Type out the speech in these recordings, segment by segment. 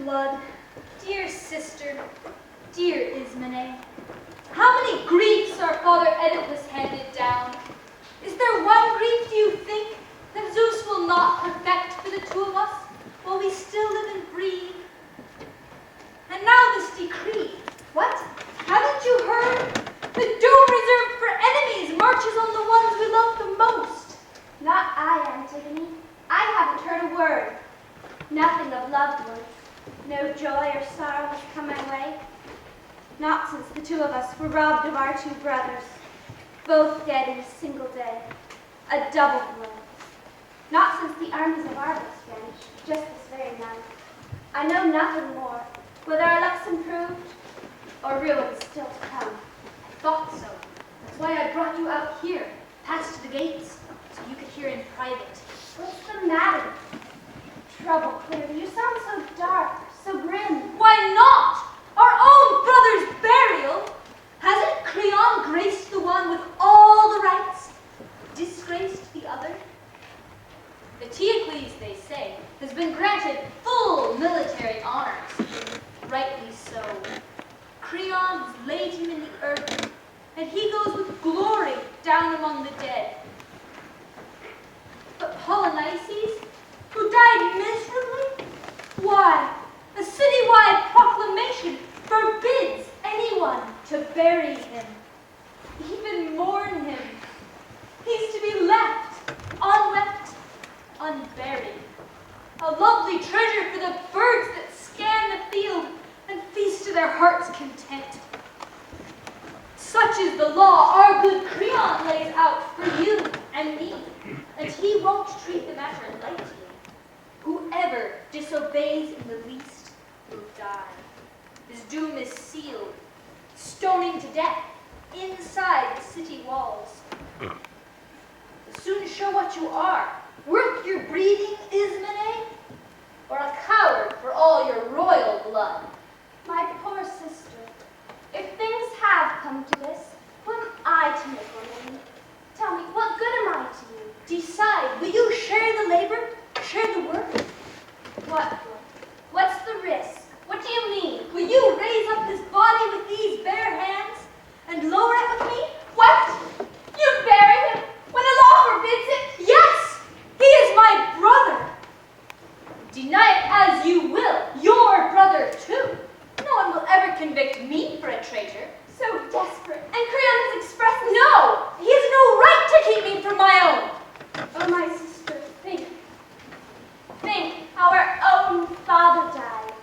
blood, dear sister, dear Ismene, how many griefs our father Oedipus handed down? Is there one grief, do you think, that Zeus will not perfect for the two of us while we still live and breathe? And now this decree. What? Haven't you heard? The doom reserved for enemies marches on the ones we love the most. Not I, Antigone. I haven't heard a word. Nothing of loved ones. No joy or sorrow has come my way. Not since the two of us were robbed of our two brothers, both dead in a single day. A double blow. Not since the armies of Argos vanished, just this very night. I know nothing more, whether our luck's improved or ruin is still to come. I thought so. That's why I brought you out here, past the gates, so you could hear in private. What's the matter? Trouble, clearly. You sound so dark, so grim. Why not? Our own brother's burial. Hasn't Creon graced the one with all the rights, disgraced the other? Eteocles, they say, has been granted full military honors. Rightly so. Creon has laid him in the earth, and he goes with glory down among the dead. But Polynices, who died miserably? Why, a citywide proclamation forbids anyone to bury him, even mourn him. He's to be left, unwept, unburied. A lovely treasure for the birds that scan the field and feast to their heart's content. Such is the law our good Creon lays out for you and me, and he won't treat the matter lightly. Whoever disobeys in the least will die. His doom is sealed, stoning to death inside the city walls. Soon show what you are, worth your breeding, Ismene, or a coward for all your royal blood. My poor sister, if things have come to this, what am I to make one of you? Tell me, what good am I to you? Decide, will you share the labor, share the work? What good? What's the risk? What do you mean? Will you raise up this body with these bare hands and lower it with me? What? You'd bury him when the law forbids it? Yes, he is my brother. Deny it as you will, your brother too. No one will ever convict me for a traitor. So desperate. And Creon has expressed this. No, he has no right to keep me from my own. Oh, my sister, think. Think how our own father died,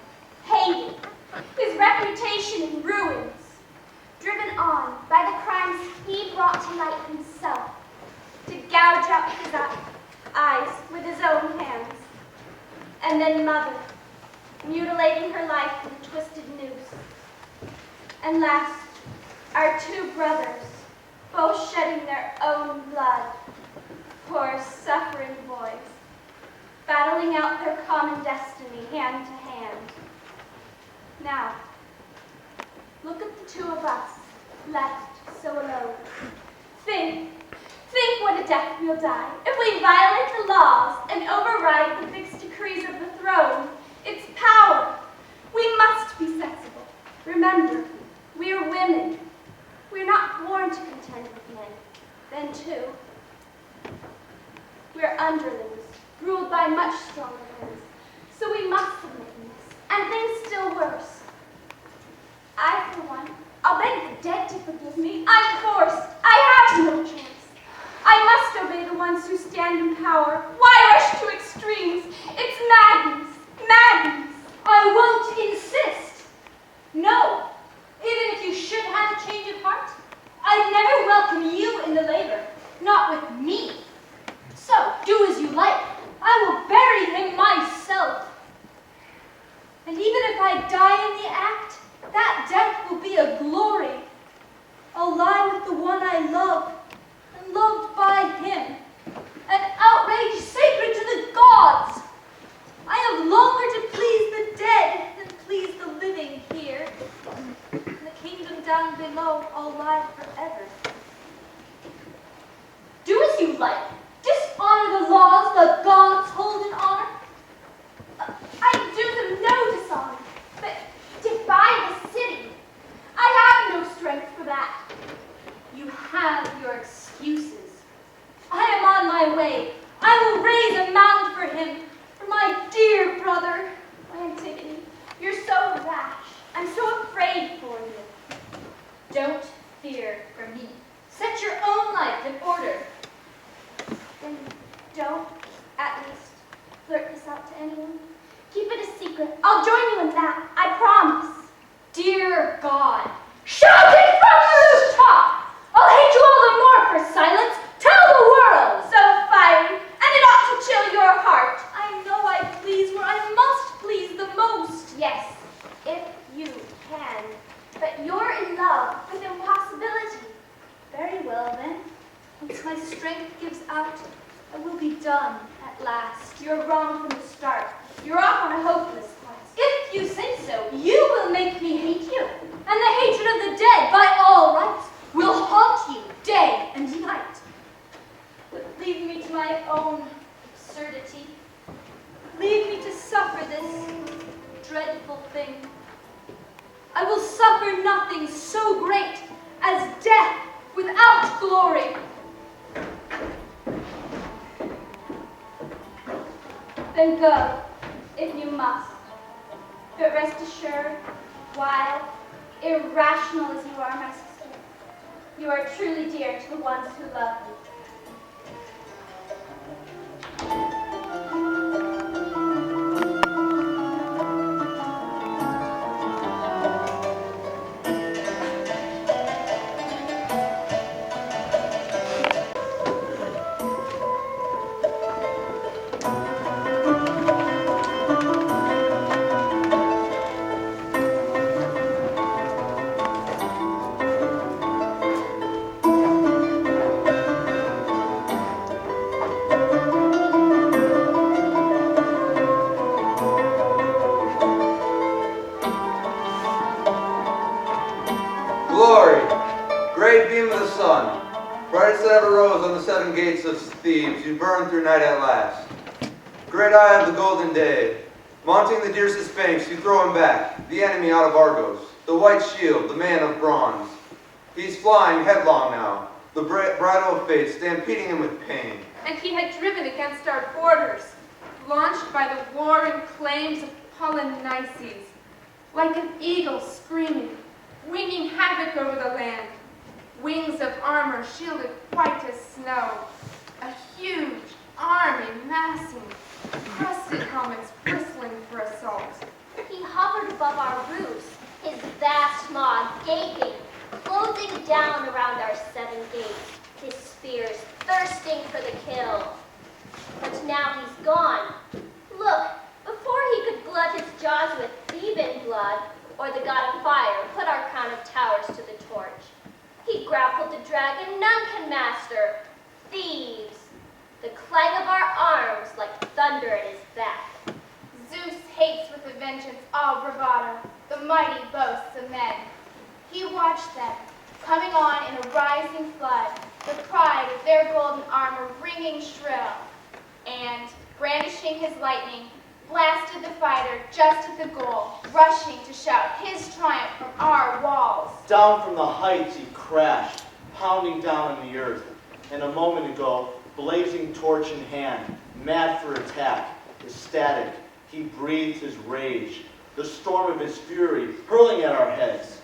hated, his reputation in ruins, driven on by the crimes he brought to light himself, to gouge out his eyes with his own hands. And then mother, mutilating her life with a twisted noose. And last, our two brothers, both shedding their own blood, poor suffering boys, battling out their common destiny hand to hand. Now, look at the two of us, left so alone. Think what a death we'll die if we violate the laws and override the fixed decrees of the throne, its power. We must be sensible. Remember, we are women. We are not born to contend with men. Then, too, we are underlings, ruled by much stronger hands. So we must submit in this, and things still worse. I, for one, I'll beg the dead to forgive me. I'm forced. I have no chance. I must obey the ones who stand in power. Why rush to extremes? It's madness. Madness. I won't insist. No, even if you should have a change of heart, I'd never welcome you in the labor, not with me. So, do as you like. I will bury him myself. And even if I die in the act, that death will be a glory. I'll lie with the one I love, and loved by him, an outrage sacred to the gods. I have longer to please the dead than please the living here. In the kingdom down below, I'll lie forever. Do as you like. Dishonor the laws the gods hold in honor. I do them no dishonor. I'm so afraid for you. Don't fear for me. Set your own life in order. Then don't, at least, flirt this out to anyone. Keep it a secret. I'll join you in that. I promise. Dear God, shout it from the rooftop! I'll hate you all the more for silence. Tell the world! So fiery, and it ought to chill your heart. I know I please where I must please the most. Yes, if you can. But you're in love with impossibility. Very well, then. Once my strength gives out, I will be done at last. You're wrong from the start. You're off on a hopeless quest. If you say so, you will make me hate you. And the hatred of the dead, by all rights, will haunt you day and night. But leave me to my own absurdity. Leave me to suffer this dreadful thing. I will suffer nothing so great as death without glory. Then go, if you must. But rest assured, wild, irrational as you are, my sister, you are truly dear to the ones who love you. Glory, great beam of the sun, brightest that ever rose on the seven gates of Thebes, you burn through night at last. Great eye of the golden day, mounting the dear Sphinx, you throw him back, the enemy out of Argos, the white shield, the man of bronze. He's flying headlong now, the bridle of fate stampeding him with pain. And he had driven against our borders, launched by the warring claims of Polynices, like an eagle screaming, winging havoc over the land, wings of armor shielded white as snow, a huge army massing, crested helmets bristling for assault. He hovered above our roofs, his vast maw gaping, closing down around our seven gates, his spears thirsting for the kill. But now he's gone. Look, before he could glut his jaws with Theban blood, or the god of fire put our crown of towers to the torch, he grappled the dragon none can master, Thebes, the clang of our arms like thunder at his back. Zeus hates with a vengeance all bravado, the mighty boasts of men. He watched them, coming on in a rising flood, the pride of their golden armor ringing shrill, and, brandishing his lightning, blasted the fighter just at the goal, rushing to shout his triumph from our walls. Down from the heights he crashed, pounding down on the earth, and a moment ago, blazing torch in hand, mad for attack, ecstatic, he breathed his rage, the storm of his fury hurling at our heads.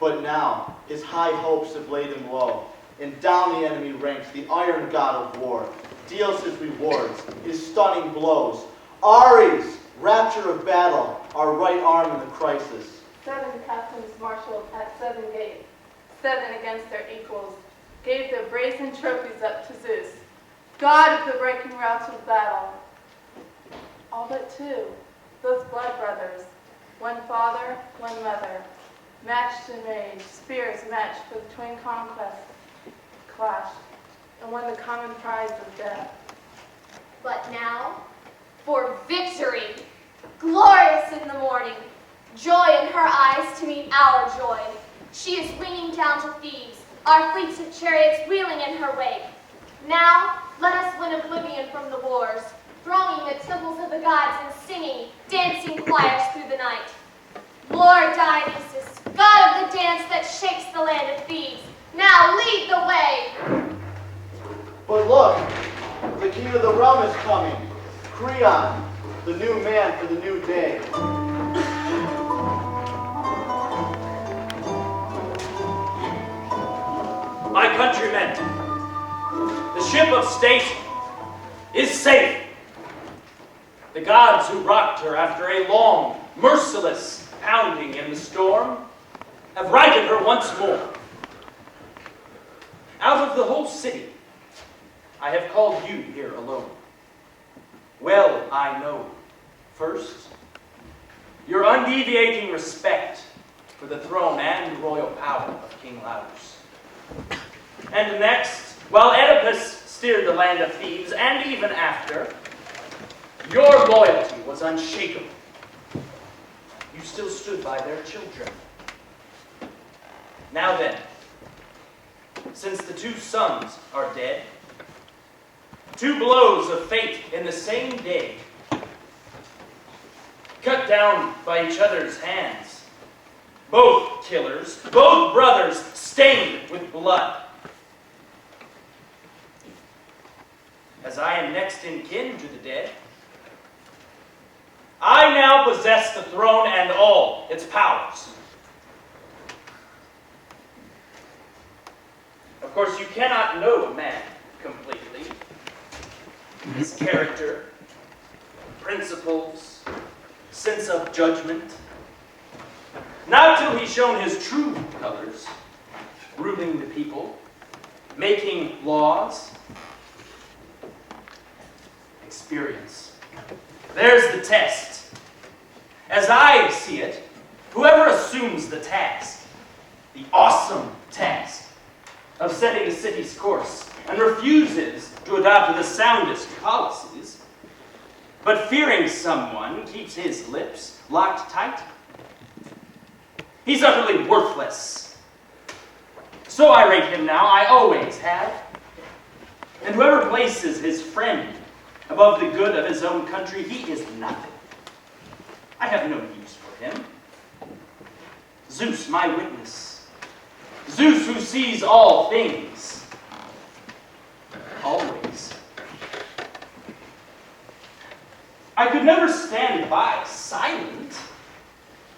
But now, his high hopes have laid him low, and down the enemy ranks the iron god of war, deals his rewards, his stunning blows. Ares, rapture of battle, our right arm in the crisis. 7 captains marshaled at 7 gates, 7 against their equals, gave their brazen trophies up to Zeus, god of the breaking routes of battle. All but 2, those blood brothers, one father, one mother, matched in rage, spears matched for the twin conquests, clashed, and won the common prize of death. But now, for victory, glorious in the morning, joy in her eyes to meet our joy. She is winging down to Thebes, our fleets of chariots wheeling in her wake. Now, let us win oblivion from the wars, thronging the temples of the gods and singing, dancing choirs through the night. Lord Dionysus, god of the dance that shakes the land of Thebes, now lead the way. But look, the king of the realm is coming, Creon, the new man for the new day. countrymen, the ship of state is safe. The gods who rocked her after a long, merciless pounding in the storm have righted her once more. Out of the whole city, I have called you here alone. Well, I know, first, your undeviating respect for the throne and royal power of King Laus. And next, while Oedipus steered the land of Thebes, and even after, your loyalty was unshakable. You still stood by their children. Now then, since the two sons are dead, two blows of fate in the same day, cut down by each other's hands, both killers, both brothers stained with blood. As I am next in kin to the dead, I now possess the throne and all its powers. Of course, you cannot know a man completely. His character, principles, sense of judgment. Not till he's shown his true colors, ruling the people, making laws. Experience. There's the test. As I see it, whoever assumes the task, the awesome task, of setting the city's course, and refuses to adopt the soundest policies, but fearing someone keeps his lips locked tight, he's utterly worthless. So I rate him now, I always have. And whoever places his friend above the good of his own country, he is nothing. I have no use for him. Zeus, my witness. Zeus who sees all things. Always. I could never stand by silent,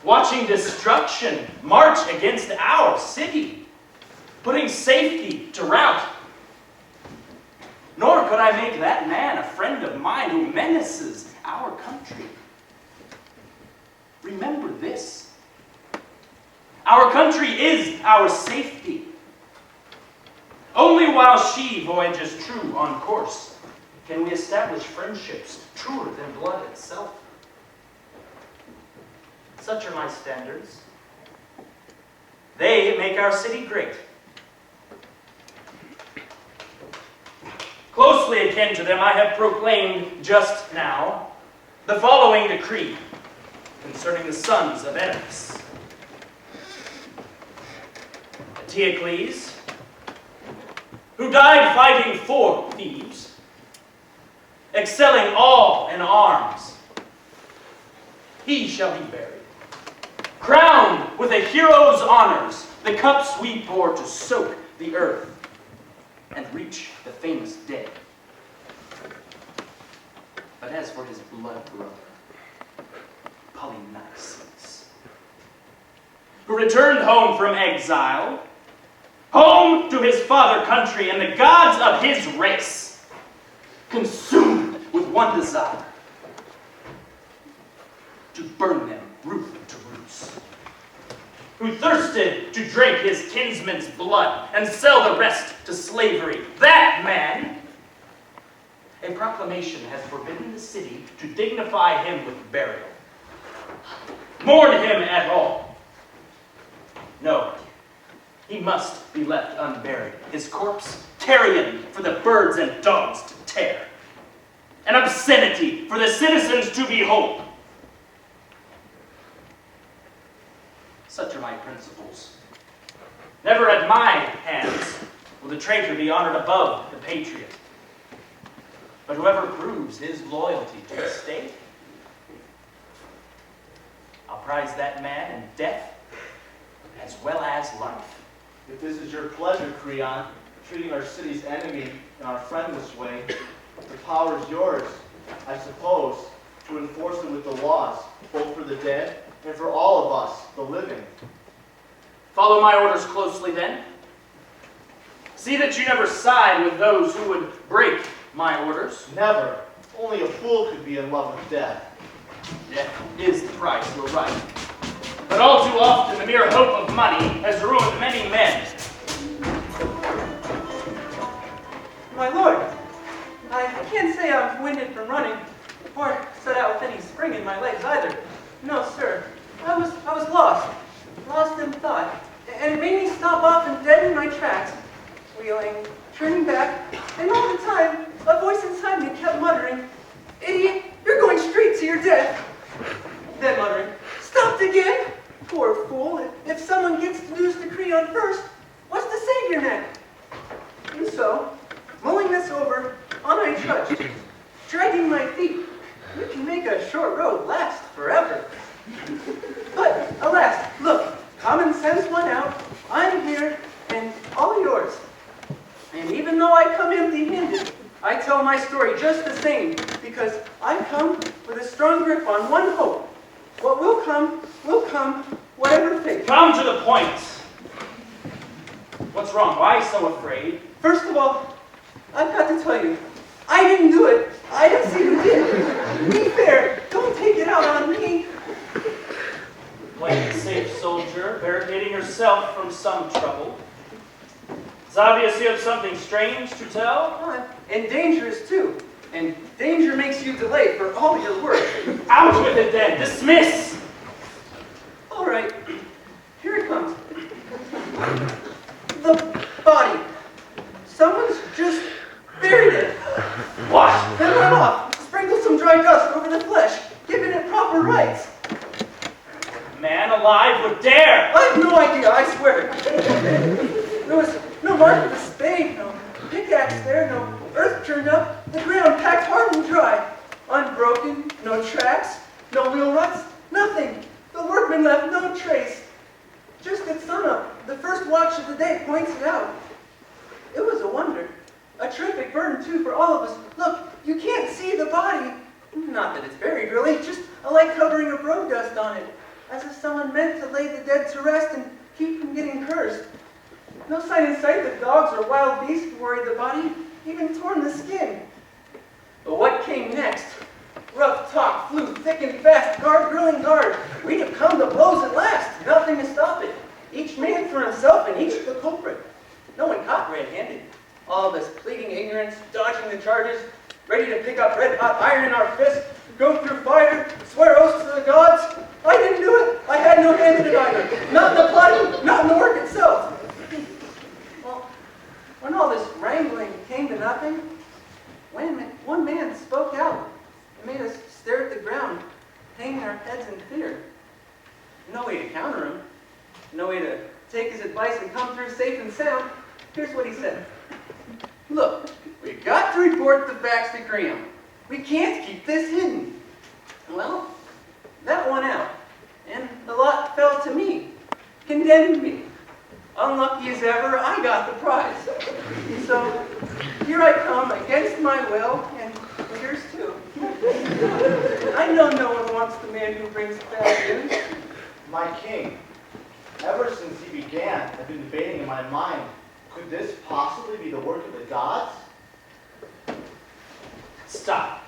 watching destruction march against our city, putting safety to rout. Nor could I make that man a friend of mine who menaces our country. Remember this. Our country is our safety. Only while she voyages true on course can we establish friendships truer than blood itself. Such are my standards. They make our city great. Closely akin to them, I have proclaimed just now the following decree concerning the sons of Oedipus. Eteocles, who died fighting for Thebes, excelling all in arms, he shall be buried, crowned with a hero's honors, the cups we pour to soak the earth and reach the famous dead. But as for his blood brother, Polynices, who returned home from exile, home to his father country and the gods of his race, consumed with one desire, to burn them root to roots, who thirsted to drink his kinsman's blood and sell the rest to slavery. That man, a proclamation has forbidden the city to dignify him with burial, mourn him at all. No, he must be left unburied, his corpse carrion for the birds and dogs to tear, an obscenity for the citizens to behold. Such are my principles. Never at my hands will the traitor be honored above the patriot. But whoever proves his loyalty to the state, I'll prize that man in death as well as life. If this is your pleasure, Creon, treating our city's enemy and our friend this way, the power is yours, I suppose, to enforce it with the laws, both for the dead and for all of us, the living. Follow my orders closely then. See that you never side with those who would break my orders. Never. Only a fool could be in love with death. Death is the price, you're right. But all too often, the mere hope of money has ruined many men. My lord, I can't say I'm winded from running, or set out with any spring in my legs either. No, sir. I was lost in thought, and it made me stop off and dead in my tracks, wheeling, turning back, and all the time, a voice inside me kept muttering, "Idiot, you're going straight to your death." Then muttering, "Stopped again? Poor fool, if someone gets to lose the Creon first, what's to save your neck?" And so, mulling this over, on I trudged, dragging my feet. You can make a short road last forever. But, alas, look, common sense won out. I'm here, and all yours. And even though I come empty-handed, I tell my story just the same, because I come with a strong grip on one hope. What will come, whatever fate. Come to the point. What's wrong? Why so afraid? First of all, I've got to tell you, I didn't do it. I didn't see who did. Be fair. Don't take it out on me. Playing it safe, soldier, barricading yourself from some trouble. It's obvious you have something strange to tell. And dangerous, too. And danger makes you delay for all your work. Out with it, then. Dismiss. All right. Here it comes. The body. Someone's just buried it. What? Then run off. Sprinkle some dry dust over the flesh, giving it proper rights. Man alive would dare. I have no idea, I swear. There was no mark of a spade, no pickaxe there, no earth turned up, the ground packed hard and dry. Unbroken, no tracks, no wheel ruts, nothing. The workman left no trace. Just at sunup, the first watch of the day points it out. It was a wonder. A terrific burden, too, for all of us. Look, you can't see the body. Not that it's buried, really, just a light covering of road dust on it, as if someone meant to lay the dead to rest and keep from getting cursed. No sign in sight that dogs or wild beasts worried the body, even torn the skin. But what came next? Rough talk flew thick and fast, guard grilling guard. We'd have come to blows at last, nothing to stop it. Each man for himself and each the culprit. No one caught red-handed. All of us pleading ignorance, dodging the charges, ready to pick up red-hot iron in our fists, go through fire, swear oaths to the gods. I didn't do it. I had no hand in it either. Not in the plotting, not in the work itself. Well, when all this wrangling came to nothing, one man spoke out and made us stare at the ground, hanging our heads in fear. No way to counter him. No way to take his advice and come through safe and sound. Here's what he said. Look, we've got to report the facts to Graham. We can't keep this hidden. Well, that won out, and the lot fell to me, condemned me. Unlucky as ever, I got the prize. So here I come against my will, and yours too. I know no one wants the man who brings bad news. My king, ever since he began, I've been debating in my mind, could this possibly be the work of the gods? Stop.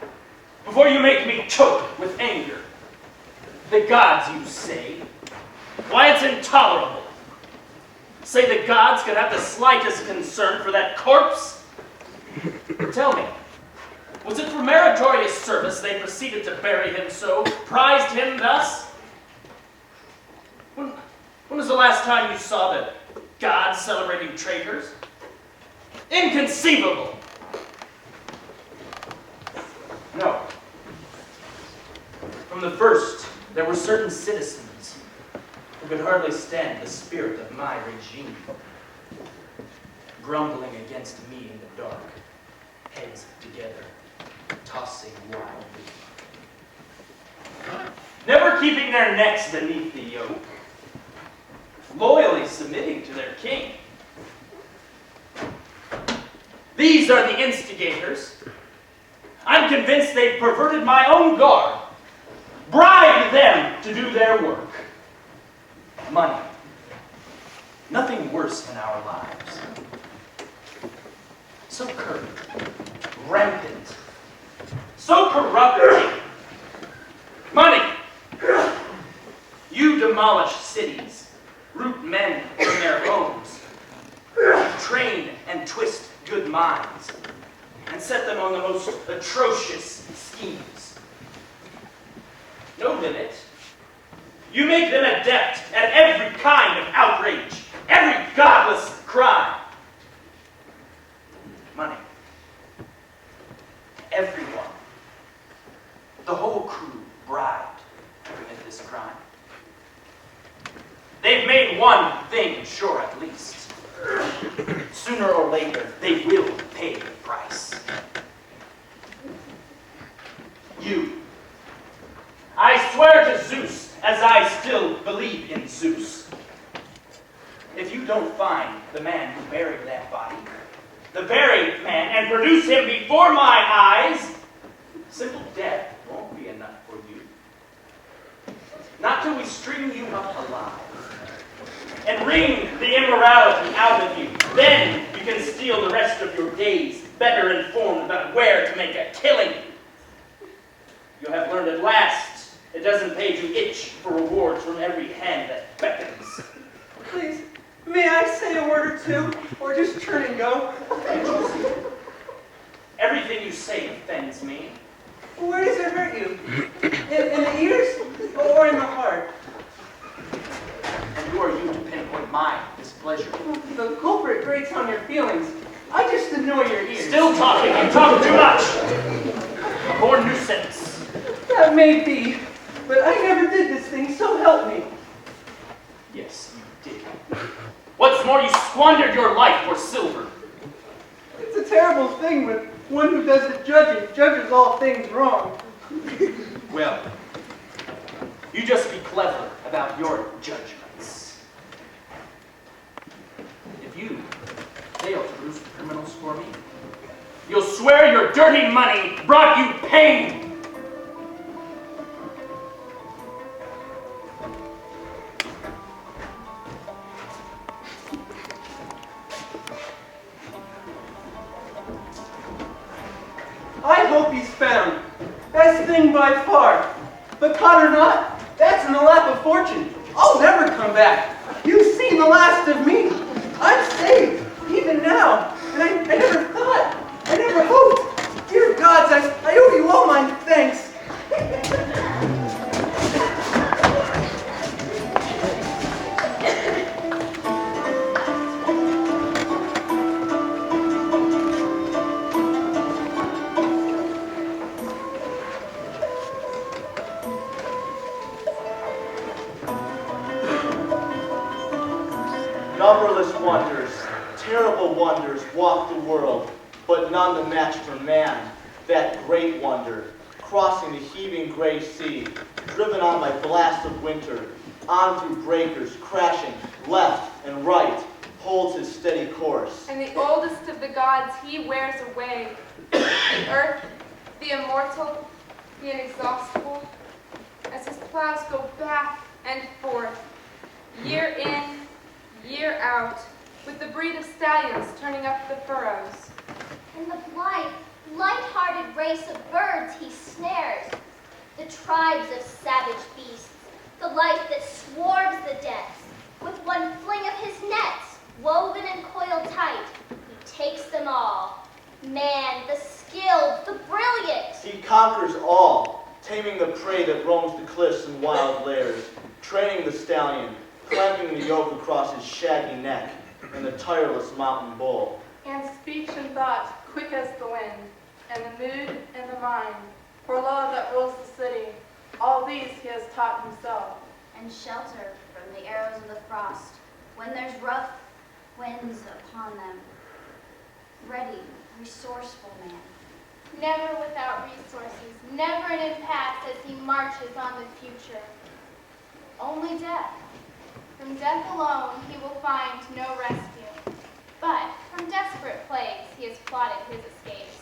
Before you make me choke with anger. The gods, you say? Why, it's intolerable. Say the gods could have the slightest concern for that corpse? Tell me, was it for meritorious service they proceeded to bury him so, prized him thus? When was the last time you saw the gods celebrating traitors? Inconceivable! No. From the first, there were certain citizens who could hardly stand the spirit of my regime, grumbling against me in the dark, heads together, tossing wildly, never keeping their necks beneath the yoke, loyally submitting to their king. These are the instigators. I'm convinced they've perverted my own guard, bribed them to do their work. Money. Nothing worse in our lives. so curt, rampant, so corrupting. Money! You demolish cities, root men from their homes, train and twist good minds, and set them on the most atrocious schemes. No limit. You make them adept at every kind of outrage, every godless crime. Money. Everyone, the whole crew, bribed to commit this crime. They've made one thing sure at least. Sooner or later, they will pay the price. You. I swear to Zeus, as I still believe in Zeus. If you don't find the man who buried that body, the buried man, and produce him before my eyes, simple death won't be enough for you. Not till we string you up alive and wring the immorality out of you. Then you can steal the rest of your days better informed about where to make a killing. You have learned at last it doesn't pay to itch for rewards from every hand that beckons. Please, may I say a word or two? Or just turn and go? Everything you say offends me. Where does it hurt you? In the ears or in the heart? And who are you to pinpoint my displeasure? The culprit grates on your feelings. I just annoy your ears. Still talking. You talk too much. A more nuisance. That may be, but I never did this thing, so help me. Yes, you did. What's more, you squandered your life for silver. It's a terrible thing when one who does the judging judges all things wrong. Well, you just be clever about your judgments. If you fail to roost the criminals for me, you'll swear your dirty money brought you pain. I hope he's found. Best thing by far. But caught or not, that's in the lap of fortune. I'll never come back. You've seen the last of me. I'm saved, even now. And I never thought, I never hoped. Dear gods, I owe you all my thanks. Numberless wonders, terrible wonders walk the world, but none the match for man. That great wonder, crossing the heaving gray sea, driven on by blast of winter, on through breakers, crashing left and right, holds his steady course. And the oldest of the gods he wears away, the earth, the immortal, the inexhaustible, as his plows go back and forth, year in, year out, with the breed of stallions turning up the furrows. And the blithe, light-hearted race of birds he snares, the tribes of savage beasts, the life that swarms the depths, with one fling of his nets, woven and coiled tight, he takes them all. Man, the skilled, the brilliant. He conquers all, taming the prey that roams the cliffs and wild lairs, training the stallion, clamping the yoke across his shaggy neck, and the tireless mountain bull. And speech and thought, quick as the wind, and the mood and the mind, for love that rules the city, all these he has taught himself. And shelter from the arrows of the frost, when there's rough winds upon them. Ready, resourceful man. Never without resources, never in impasse as he marches on the future. Only death. From death alone he will find no rescue. But from desperate plagues he has plotted his escapes.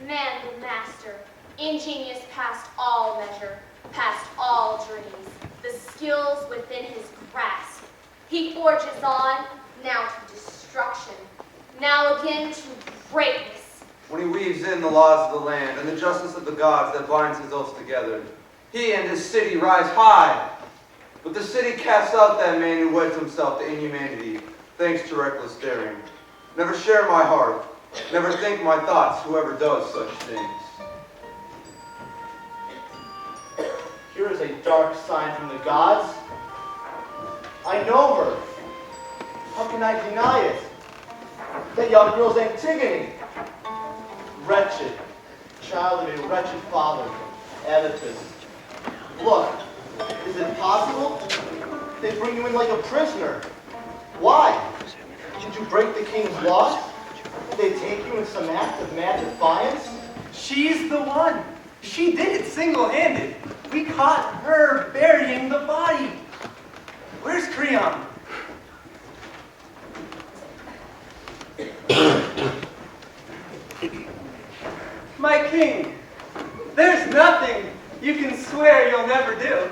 Man the master, ingenious past all measure, past all dreams, the skills within his grasp. He forges on, now to destruction, now again to greatness. When he weaves in the laws of the land and the justice of the gods that binds his oaths together, he and his city rise high. But the city casts out that man who weds himself to inhumanity, thanks to reckless daring. Never share my heart, never think my thoughts, whoever does such things. Here is a dark sign from the gods. I know her. How can I deny it? That young girl's Antigone. Wretched, child of a wretched father, Oedipus. Look, is it possible? They bring you in like a prisoner. Why? Did you break the king's laws? Did they take you in some act of mad defiance? She's the one. She did it single-handed. We caught her burying the body. Where's Creon? My king, there's nothing you can swear you'll never do.